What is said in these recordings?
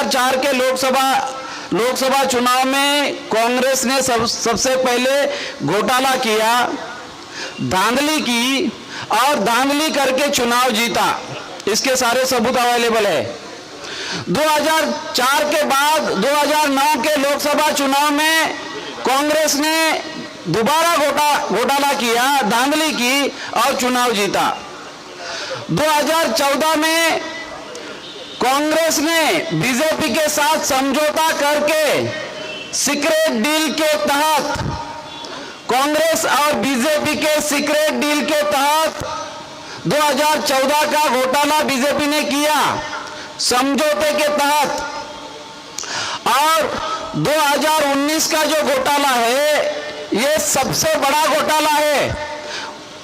2004 के लोकसभा चुनाव में कांग्रेस ने सबसे पहले घोटाला किया, धांधली की और धांधली करके चुनाव जीता। इसके सारे सबूत अवेलेबल है। 2004 के बाद 2009 के लोकसभा चुनाव में कांग्रेस ने दोबारा घोटाला किया, धांधली की और चुनाव जीता। 2014 में कांग्रेस ने बीजेपी के साथ समझौता करके सीक्रेट डील के तहत, कांग्रेस और बीजेपी के सीक्रेट डील के तहत 2014 का घोटाला बीजेपी ने किया समझौते के तहत। और 2019 का जो घोटाला है ये सबसे बड़ा घोटाला है।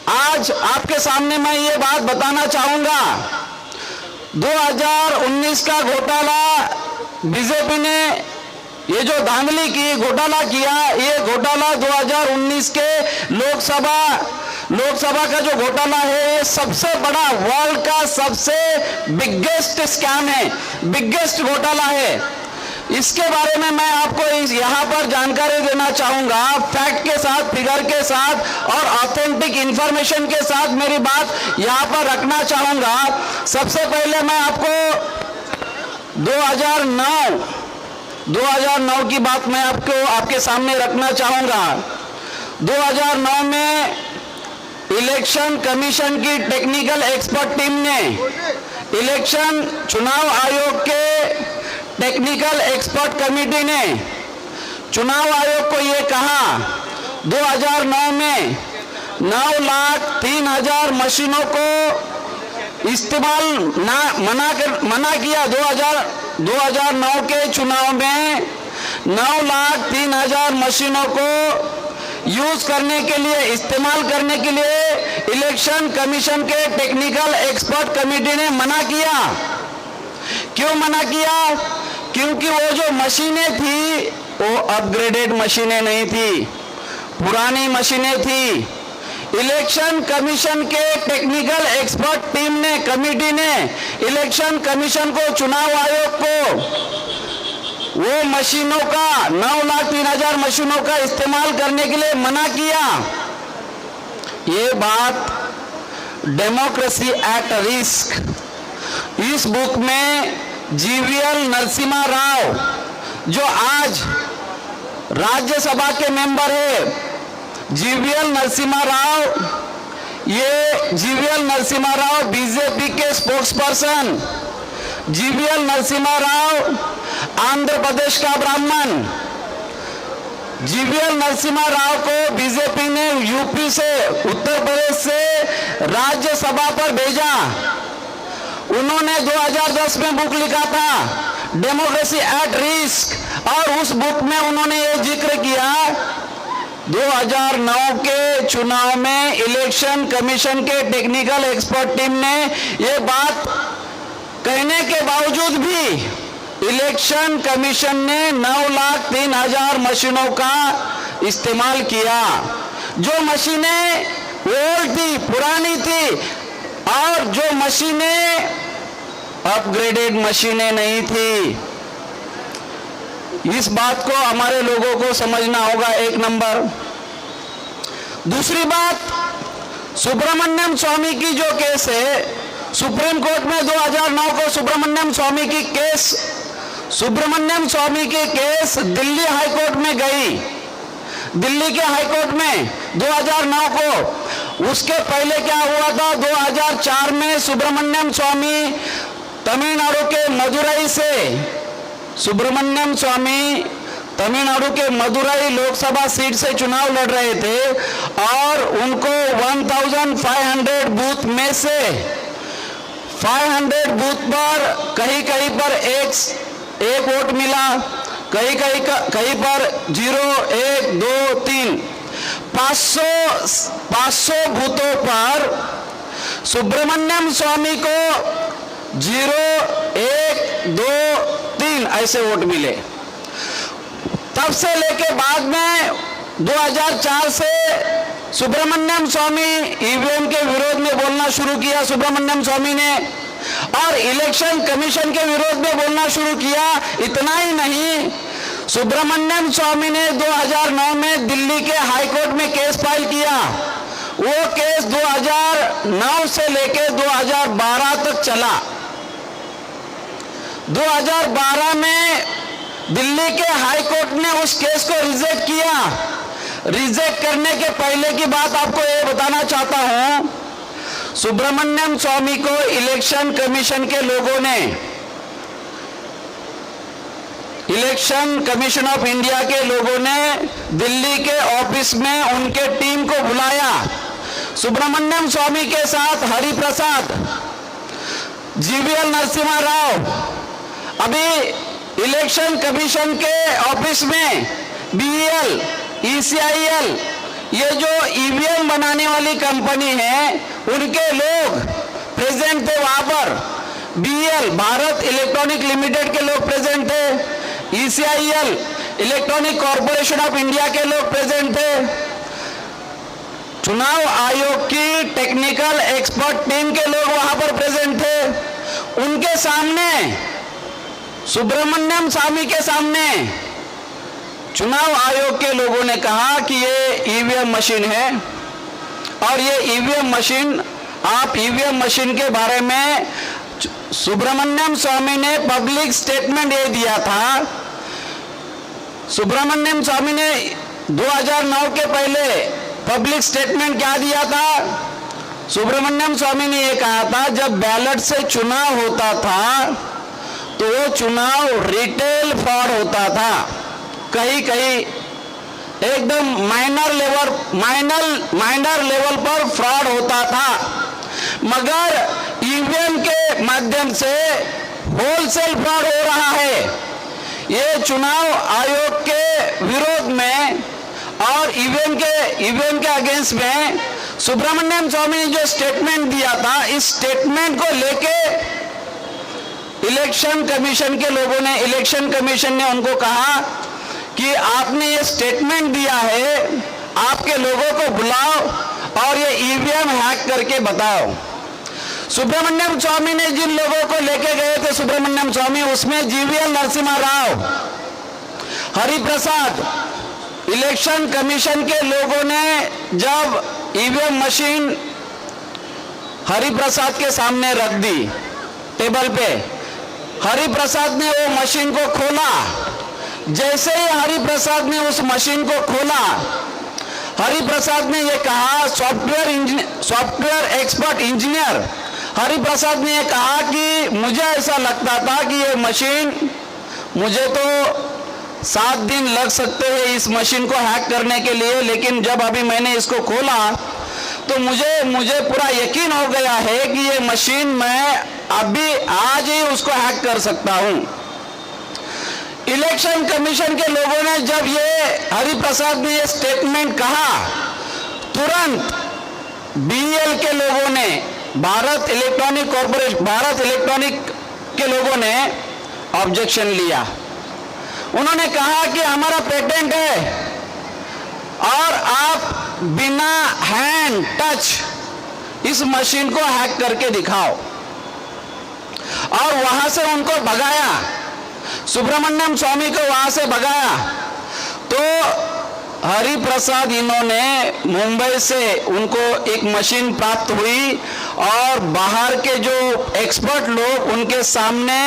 आज आपके सामने मैं ये बात बताना चाहूंगा, 2019 का घोटाला बीजेपी ने ये जो धांधली की घोटाला किया, ये घोटाला 2019 के लोकसभा का जो घोटाला है ये सबसे बड़ा, वर्ल्ड का सबसे बिगेस्ट स्कैम है, बिगेस्ट घोटाला है। इसके बारे में मैं आपको यहाँ पर जानकारी देना चाहूंगा, फैक्ट के साथ, फिगर के साथ और ऑथेंटिक इंफॉर्मेशन के साथ मेरी बात यहाँ पर रखना चाहूंगा। सबसे पहले मैं आपको 2009 की बात मैं आपके सामने रखना चाहूंगा। 2009 में इलेक्शन कमीशन की टेक्निकल एक्सपर्ट टीम ने, इलेक्शन चुनाव आयोग के टेक्निकल एक्सपर्ट कमेटी ने चुनाव आयोग को यह कहा 2009 में 9,03,000 मशीनों को इस्तेमाल मना किया। 2009 के चुनाव में 9,03,000 मशीनों को यूज करने के लिए, इस्तेमाल करने के लिए इलेक्शन कमीशन के टेक्निकल एक्सपर्ट कमेटी ने मना किया। क्यों मना किया? क्योंकि वो जो मशीनें थी वो अपग्रेडेड मशीनें नहीं थी, पुरानी मशीनें थी। इलेक्शन कमीशन के टेक्निकल एक्सपर्ट टीम ने, कमेटी ने इलेक्शन कमीशन को, चुनाव आयोग को वो मशीनों का 9,03,000 मशीनों का इस्तेमाल करने के लिए मना किया। ये बात डेमोक्रेसी एट रिस्क, इस बुक में जीवीएल नरसिम्हा राव जो आज राज्यसभा के मेंबर है, जीवीएल नरसिम्हा राव, ये जीवीएल नरसिम्हा राव बीजेपी के spokesperson, GVL Narasimha Rao Andhra Pradesh का ब्राह्मण। जीवीएल नरसिम्हा राव को बीजेपी ने यूपी से, उत्तर प्रदेश से राज्यसभा पर भेजा। उन्होंने 2010 में बुक लिखा था डेमोक्रेसी एट रिस्क, और उस बुक में उन्होंने ये जिक्र किया 2009 के चुनाव में इलेक्शन कमीशन के टेक्निकल एक्सपर्ट टीम ने ये बात कहने के बावजूद भी इलेक्शन कमीशन ने 9,03,000 मशीनों का इस्तेमाल किया। जो मशीनें ओल्ड थी, पुरानी थी, और जो मशीनें अपग्रेडेड मशीनें नहीं थी। इस बात को हमारे लोगों को समझना होगा, एक नंबर। दूसरी बात, सुब्रमण्यम स्वामी की जो केस है, सुप्रीम कोर्ट में 2009 को सुब्रमण्यम स्वामी की केस दिल्ली हाईकोर्ट में गई, दिल्ली के हाईकोर्ट में 2009 को। उसके पहले क्या हुआ था, 2004 में सुब्रमण्यम स्वामी तमिलनाडु के मदुरई से, सुब्रमण्यम स्वामी तमिलनाडु के मदुरई लोकसभा सीट से चुनाव लड़ रहे थे, और उनको 1500 बूथ में से 500 बूथ पर कहीं कहीं पर एक वोट मिला, कहीं पर 0, 1, 2, 3, 500 बूथों पर सुब्रमण्यम स्वामी को 0, 1, 2, 3 ऐसे वोट मिले। तब से लेके बाद में 2004 से सुब्रमण्यम स्वामी ईवीएम के विरोध में बोलना शुरू किया। सुब्रमण्यम स्वामी ने और इलेक्शन कमीशन के विरोध में बोलना शुरू किया। इतना ही नहीं, सुब्रमण्यम स्वामी ने 2009 में दिल्ली के हाई कोर्ट में केस फाइल किया। वो केस 2009 से लेकर 2012 तक चला। 2012 में दिल्ली के हाई कोर्ट ने उस केस को रिजेक्ट किया। रिजेक्ट करने के पहले की बात आपको ये बताना चाहता हूं, सुब्रमण्यम स्वामी को इलेक्शन कमीशन के लोगों ने, इलेक्शन कमीशन ऑफ इंडिया के लोगों ने दिल्ली के ऑफिस में उनके टीम को बुलाया। सुब्रमण्यम स्वामी के साथ हरिप्रसाद, जीवीएल नरसिम्हा राव, अभी इलेक्शन कमीशन के ऑफिस में बीईएल, ईसीआईएल, ये जो ईवीएम बनाने वाली कंपनी है, उनके लोग प्रेजेंट थे वहां पर। बीईएल, भारत इलेक्ट्रॉनिक लिमिटेड के लोग प्रेजेंट थे। ECIL, electronic corporation of India के लोग प्रेजेंट थे। चुनाव आयोग की टेक्निकल एक्सपर्ट टीम के लोग वहां पर प्रेजेंट थे। उनके सामने, सुब्रमण्यम स्वामी के सामने, चुनाव आयोग के लोगों ने कहा कि ये ईवीएम मशीन है और ये ईवीएम मशीन, आप ईवीएम मशीन के बारे में, सुब्रमण्यम स्वामी ने पब्लिक स्टेटमेंट ये दिया था। सुब्रमण्यम स्वामी ने 2009 के पहले पब्लिक स्टेटमेंट क्या दिया था? सुब्रमण्यम स्वामी ने ये कहा था, जब बैलेट से चुनाव होता था तो वो चुनाव रिटेल फ्रॉड होता था, कहीं कहीं एकदम माइनर लेवल पर फ्रॉड होता था, मगर ईवीएम के माध्यम से होलसेल फ्रॉड हो रहा है। ये चुनाव आयोग के विरोध में और ईवीएम के अगेंस्ट में सुब्रमण्यम स्वामी ने जो स्टेटमेंट दिया था, इस स्टेटमेंट को लेके इलेक्शन कमीशन के लोगों ने, इलेक्शन कमीशन ने उनको कहा कि आपने ये स्टेटमेंट दिया है, आपके लोगों को बुलाओ और ये ईवीएम हैक करके बताओ। सुब्रमण्यम स्वामी ने जिन लोगों को लेके गए थे, सुब्रमण्यम स्वामी, उसमें GVL Narasimha Rao, Hariprasad, election commission के लोगों ने जब ईवीएम मशीन हरिप्रसाद के सामने रख दी टेबल पे, हरिप्रसाद ने वो मशीन को खोला। जैसे ही हरिप्रसाद ने उस मशीन को खोला, हरिप्रसाद ने ये कहा, सॉफ्टवेयर एक्सपर्ट इंजीनियर हरिप्रसाद ने ये कहा कि मुझे ऐसा लगता था कि ये मशीन, मुझे तो 7 दिन लग सकते हैं इस मशीन को हैक करने के लिए, लेकिन जब अभी मैंने इसको खोला तो मुझे पूरा यकीन हो गया है कि ये मशीन मैं अभी आज ही उसको हैक कर सकता हूं। इलेक्शन कमीशन के लोगों ने जब ये हरिप्रसाद ने ये स्टेटमेंट कहा, तुरंत बीईएल के लोगों ने, Bharat electronic corporation, Bharat electronic के लोगों ने ऑब्जेक्शन लिया। उन्होंने कहा कि हमारा पेटेंट है और आप बिना हैंड टच इस मशीन को हैक करके दिखाओ, और वहां से उनको भगाया, सुब्रमण्यम स्वामी को वहां से भगाया। तो हरिप्रसाद, इन्होंने मुंबई से उनको एक मशीन प्राप्त हुई और बाहर के जो एक्सपर्ट लोग, उनके सामने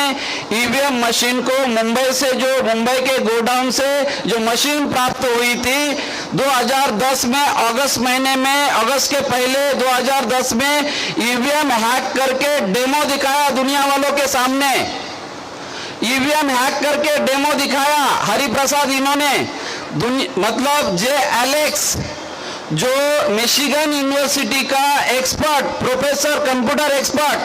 ईवीएम मशीन को मुंबई से, जो मुंबई के गोडाउन से जो मशीन प्राप्त हुई थी 2010 में, अगस्त महीने में, अगस्त के पहले 2010 में ईवीएम हैक करके डेमो दिखाया दुनिया वालों के सामने। ईवीएम हैक करके डेमो दिखाया हरिप्रसाद, इन्होंने मतलब JALEX, जो मिशिगन यूनिवर्सिटी का एक्सपर्ट, प्रोफेसर, कंप्यूटर एक्सपर्ट,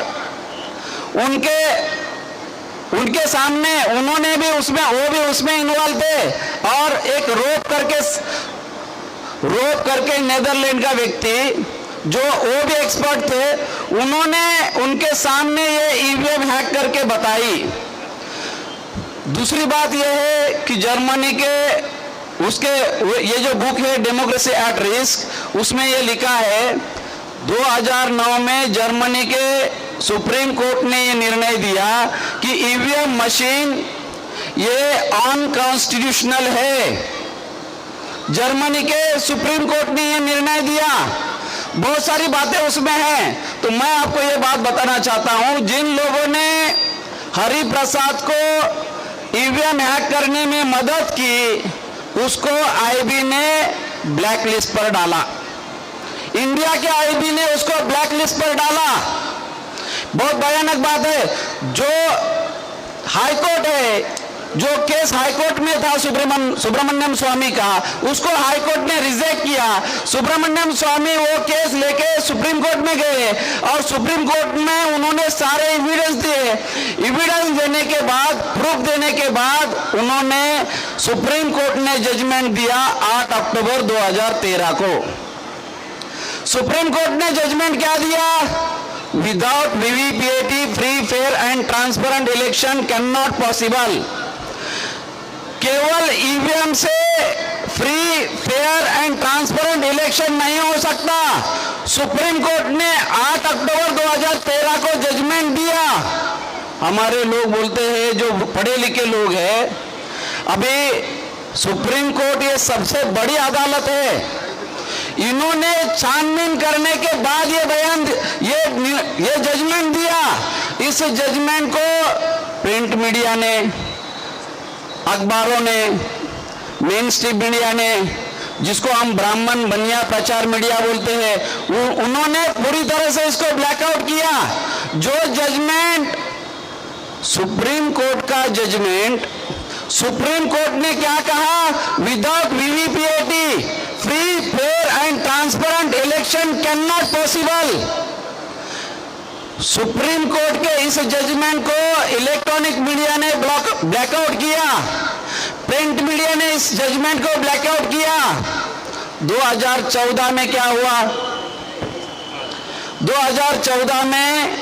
उनके सामने उन्होंने भी उसमें, वो भी उसमें इन्वॉल्व थे। और एक रोप करके नेदरलैंड का व्यक्ति, जो वो भी एक्सपर्ट थे, उन्होंने उनके सामने ये ईवीएम हैक करके बताई। दूसरी बात यह है कि जर्मनी के उसके ये जो बुक है डेमोक्रेसी एट रिस्क, उसमें ये लिखा है 2009 में जर्मनी के सुप्रीम कोर्ट ने ये निर्णय दिया कि ईवीएम मशीन ये अनकॉन्स्टिट्यूशनल है। जर्मनी के सुप्रीम कोर्ट ने ये निर्णय दिया। बहुत सारी बातें उसमें हैं, तो मैं आपको ये बात बताना चाहता हूं, जिन लोगों ने हरिप्रसाद को ईवीएम हैक करने में मदद की उसको आईबी ने ब्लैक लिस्ट पर डाला। इंडिया के आईबी ने उसको ब्लैक लिस्ट पर डाला। बहुत भयानक बात है। जो हाईकोर्ट है, जो केस हाईकोर्ट में था सुब्रमण्यम स्वामी का, उसको हाईकोर्ट ने रिजेक्ट किया। सुब्रमण्यम स्वामी वो केस लेके सुप्रीम कोर्ट में गए और सुप्रीम कोर्ट में उन्होंने सारे एविडेंस दिए। एविडेंस देने के बाद, प्रूफ देने के बाद उन्होंने, सुप्रीम कोर्ट ने जजमेंट दिया 8 अक्टूबर 2013 को। सुप्रीम कोर्ट ने जजमेंट क्या दिया? Without VVPAT free fair and transparent election can not possible. केवल ईवीएम से free fair and transparent election नहीं हो सकता। सुप्रीम कोर्ट ने 8 अक्टूबर 2013 को जजमेंट दिया। हमारे लोग बोलते हैं, जो पढ़े लिखे लोग हैं, अभी सुप्रीम कोर्ट ये सबसे बड़ी अदालत है, इन्होंने छानबीन करने के बाद ये बयान, ये जजमेंट दिया। इस जजमेंट को प्रिंट मीडिया ने, अखबारों ने, मेन स्ट्रीम मीडिया ने, जिसको हम ब्राह्मण बनिया प्रचार मीडिया बोलते हैं, उन्होंने पूरी तरह से इसको ब्लैकआउट किया। जो जजमेंट, सुप्रीम कोर्ट का जजमेंट, सुप्रीम कोर्ट ने क्या कहा? Without VVPAT free fair and transparent election can not possible. Supreme court के इस जजमेंट को इलेक्ट्रॉनिक मीडिया ने ब्लैकआउट किया, प्रिंट मीडिया ने इस जजमेंट को ब्लैकआउट किया। 2014 में क्या हुआ? 2014 में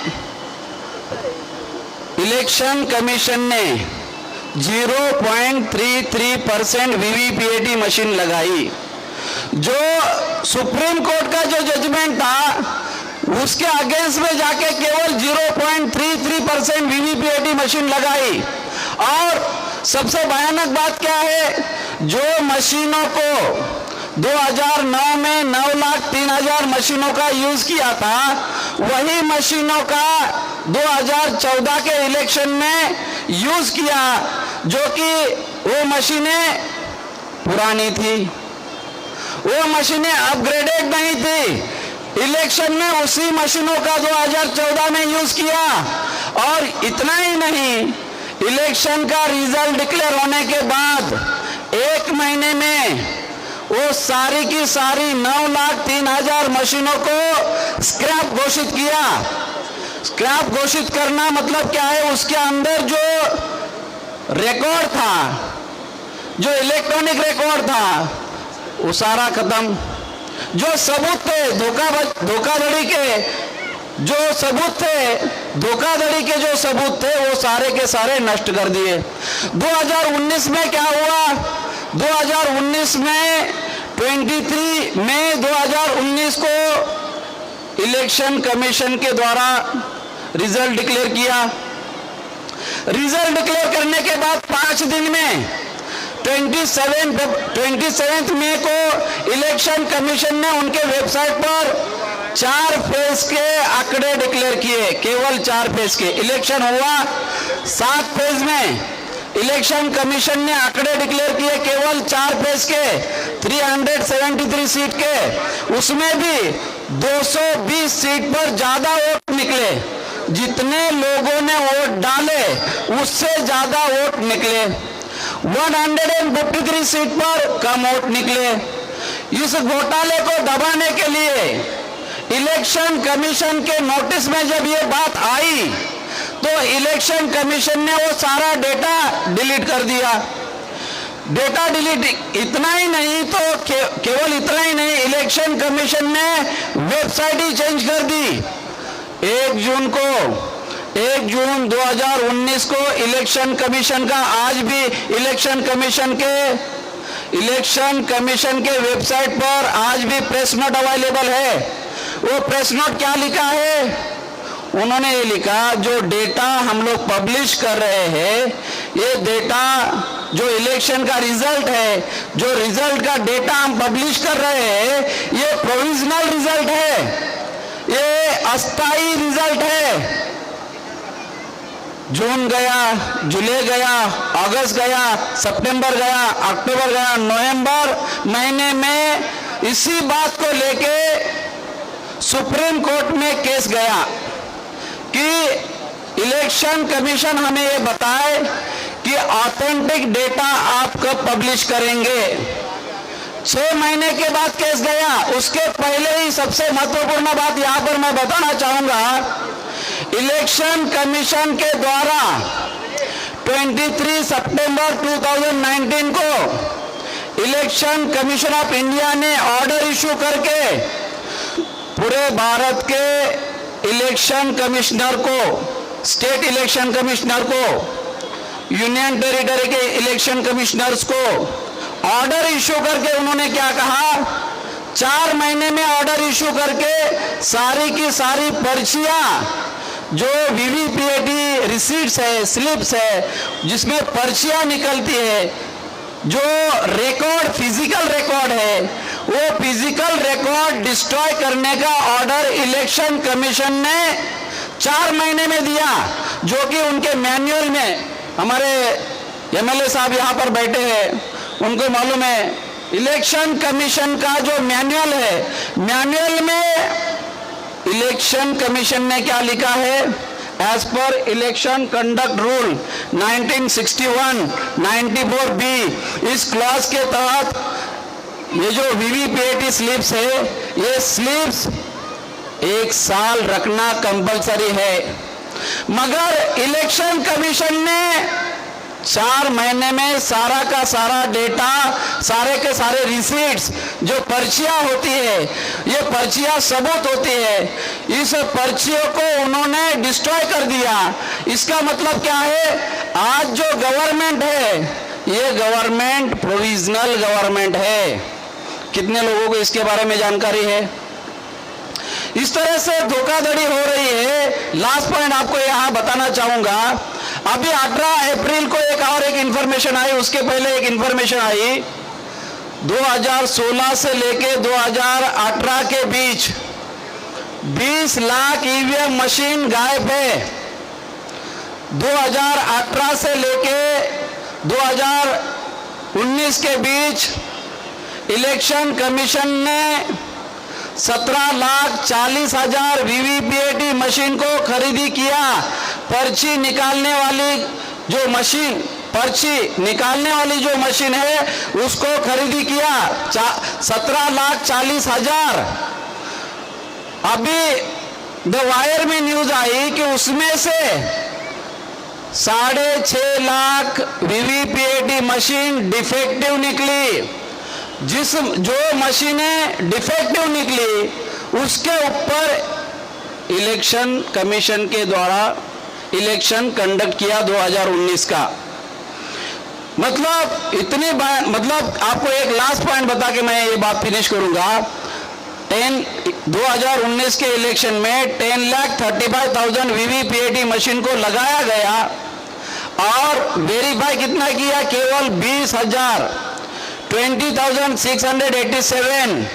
इलेक्शन कमीशन ने 0.33% वीवीपीएटी मशीन लगाई। जो सुप्रीम कोर्ट का जो जजमेंट था उसके अगेंस्ट में जाके केवल 0.33% वीवीपीएटी मशीन लगाई। और सबसे भयानक बात क्या है? जो मशीनों को 2009 में 9,03,000 मशीनों का यूज किया था, वही मशीनों का 2014 के इलेक्शन में यूज किया, जो कि वो मशीनें पुरानी थी, वो मशीनें अपग्रेडेड नहीं थी। इलेक्शन में उसी मशीनों का 2014 में यूज किया। और इतना ही नहीं, इलेक्शन का रिजल्ट डिक्लेयर होने के बाद 1 महीने में वो सारी की सारी 9,03,000 मशीनों को स्क्रैप घोषित किया। स्क्रैप घोषित करना मतलब क्या है? उसके अंदर जो रिकॉर्ड था, जो इलेक्ट्रॉनिक रिकॉर्ड था, वो सारा खत्म। जो सबूत थे धोखाधड़ी के, जो सबूत थे धोखाधड़ी के, जो सबूत थे, वो सारे के सारे नष्ट कर दिए। 2019 में क्या हुआ? 2019 में 23 मई 2019 को इलेक्शन कमीशन के द्वारा रिजल्ट डिक्लेयर किया। रिजल्ट डिक्लेयर करने के बाद 5 दिन में 27 मई को इलेक्शन कमीशन ने उनके वेबसाइट पर 4 फेज के आंकड़े डिक्लेयर किए, केवल 4 फेज के। इलेक्शन हुआ 7 फेज में, इलेक्शन कमीशन ने आंकड़े डिक्लेयर किए केवल 4 फेज के, 373 सीट के। उसमें भी 220 सीट पर ज्यादा वोट निकले। जितने लोगों ने वोट डाले उससे ज्यादा वोट निकले। 153 सीट पर कम वोट निकले। इस घोटाले को दबाने के लिए इलेक्शन कमीशन के नोटिस में जब ये बात आई तो इलेक्शन कमीशन ने वो सारा डेटा डिलीट कर दिया। डेटा डिलीट इतना ही नहीं तो केवल इतना ही नहीं, इलेक्शन कमीशन ने वेबसाइट ही चेंज कर दी। 1 जून 2019 को इलेक्शन कमीशन का, आज भी इलेक्शन कमीशन के वेबसाइट पर आज भी प्रेस नोट अवेलेबल है। वो प्रेस नोट क्या लिखा है? उन्होंने ये लिखा, जो डेटा हम लोग पब्लिश कर रहे हैं, ये डेटा जो इलेक्शन का रिजल्ट है, जो रिजल्ट का डेटा हम पब्लिश कर रहे हैं, ये प्रोविजनल रिजल्ट है, ये अस्थाई रिजल्ट है। जून गया, जुलाई गया, अगस्त गया, सितंबर गया, अक्टूबर गया, नवंबर महीने में इसी बात को लेके सुप्रीम कोर्ट में केस गया कि इलेक्शन कमीशन हमें ये बताए कि ऑथेंटिक डेटा आप कब पब्लिश करेंगे। 6 महीने के बाद केस गया। उसके पहले ही सबसे महत्वपूर्ण बात यहां पर मैं बताना चाहूंगा, इलेक्शन कमीशन के द्वारा 23 सितंबर 2019 को इलेक्शन कमीशन ऑफ इंडिया ने ऑर्डर इशू करके पूरे भारत के इलेक्शन कमिश्नर को, स्टेट इलेक्शन कमिश्नर को, यूनियन टेरिटरी के इलेक्शन कमिश्नर्स को ऑर्डर इशू करके उन्होंने क्या कहा, 4 महीने में ऑर्डर इशू करके सारी की सारी पर्चियां, जो वीवीपीएटी रिसीट्स है, स्लिप्स है, जिसमें पर्चियां निकलती है, जो रिकॉर्ड, फिजिकल रिकॉर्ड है, वो फिजिकल रिकॉर्ड डिस्ट्रॉय करने का ऑर्डर इलेक्शन कमीशन ने 4 महीने में दिया, जो कि उनके मैनुअल में, हमारे एमएलए साहब यहाँ पर बैठे हैं, उनको मालूम है, इलेक्शन कमीशन का जो मैनुअल है, मैनुअल में इलेक्शन कमीशन ने क्या लिखा है, as per election conduct rule 1961 94B, इस क्लॉज के तहत ये जो वीवीपीएटी स्लिप्स है, ये स्लिप्स 1 साल रखना कंपलसरी है। मगर इलेक्शन कमीशन ने 4 महीने में सारा का सारा डेटा, सारे के सारे रिसीट्स, जो पर्चियां होती है, ये पर्चियां सबूत होती है, इस पर्चियों को उन्होंने डिस्ट्रॉय कर दिया। इसका मतलब क्या है, आज जो गवर्नमेंट है, ये गवर्नमेंट प्रोविजनल गवर्नमेंट है। कितने लोगों को इसके बारे में जानकारी है? इस तरह से धोखाधड़ी हो रही है। लास्ट पॉइंट आपको यहां बताना चाहूंगा, अभी 18 अप्रैल को एक इंफॉर्मेशन आई, उसके पहले एक इंफॉर्मेशन आई, 2016 से लेके 2018 के बीच 20 लाख ईवीएम मशीन गायब है। 2018 से लेके 2019 के बीच इलेक्शन कमीशन ने 17,40,000 वीवीपीएटी मशीन को खरीदी किया। पर्ची निकालने वाली जो मशीन, पर्ची निकालने वाली जो मशीन है, उसको खरीदी किया 17,40,000। अभी द वायर में न्यूज आई कि उसमें से 6.5 लाख वीवीपीएटी मशीन डिफेक्टिव निकली। जो मशीनें डिफेक्टिव निकली, उसके ऊपर इलेक्शन कमीशन के द्वारा इलेक्शन कंडक्ट किया 2019 का। मतलब इतनी बात, मतलब आपको एक लास्ट पॉइंट बता के मैं ये बात फिनिश करूंगा। 2019 के इलेक्शन में 10,35,000 वीवीपीएटी मशीन को लगाया गया और वेरीफाई कितना किया, केवल 20,000, 20,687।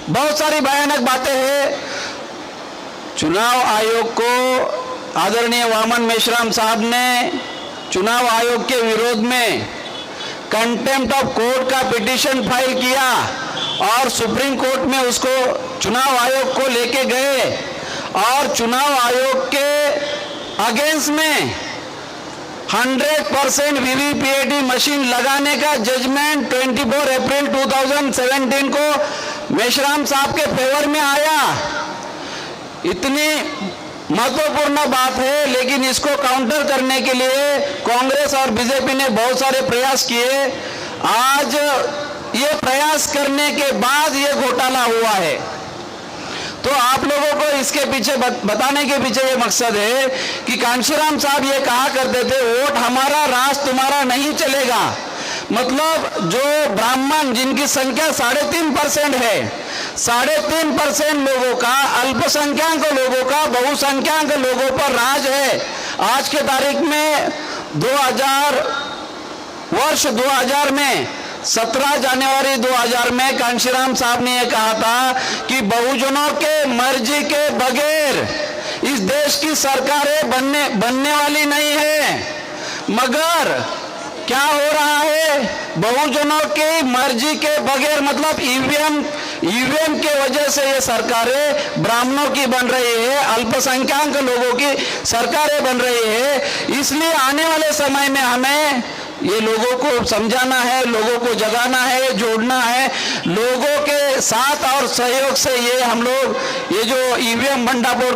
बहुत सारी भयानक बातें हैं। चुनाव आयोग को आदरणीय वामन मेश्राम साहब ने चुनाव आयोग के विरोध में कंटेम्प्ट ऑफ कोर्ट का पिटीशन फाइल किया और सुप्रीम कोर्ट में उसको चुनाव आयोग को लेके गए और चुनाव आयोग के अगेंस्ट में 100% वीवीपीएटी मशीन लगाने का जजमेंट 24 अप्रैल 2017 को मेश्राम साहब के फेवर में आया। इतनी महत्वपूर्ण बात है, लेकिन इसको काउंटर करने के लिए कांग्रेस और बीजेपी ने बहुत सारे प्रयास किए। आज ये प्रयास करने के बाद ये घोटाला हुआ है। तो आप लोगों को इसके पीछे बताने के पीछे ये मकसद है कि कांशीराम साहब ये कहा करते थे, वोट हमारा राज तुम्हारा नहीं चलेगा। मतलब जो ब्राह्मण जिनकी संख्या 3.5% है, 3.5% लोगों का, अल्पसंख्यक लोगों का बहुसंख्यक लोगों पर राज है। आज के तारीख में 2000 में 17 जनवरी 2000 में कांशीराम साहब ने यह कहा था कि बहुजनों के मर्जी के बगैर इस देश की सरकारें बनने वाली नहीं है। मगर क्या हो रहा है, बहुजनों की मर्जी के बगैर मतलब ईवीएम के वजह से ये सरकारें ब्राह्मणों की बन रही है, अल्पसंख्यक लोगों की सरकारें बन रही है। इसलिए आने वाले समय में हमें ये लोगों को समझाना है, लोगों को जगाना है, जोड़ना है लोगों के साथ, और सहयोग से ये हम लोग ये जो ईवीएम भंडाफोड़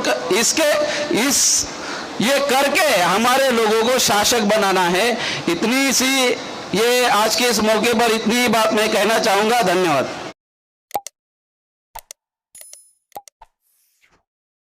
ये करके हमारे लोगों को शासक बनाना है। इतनी सी ये आज के इस मौके पर इतनी बात मैं कहना चाहूँगा। धन्यवाद।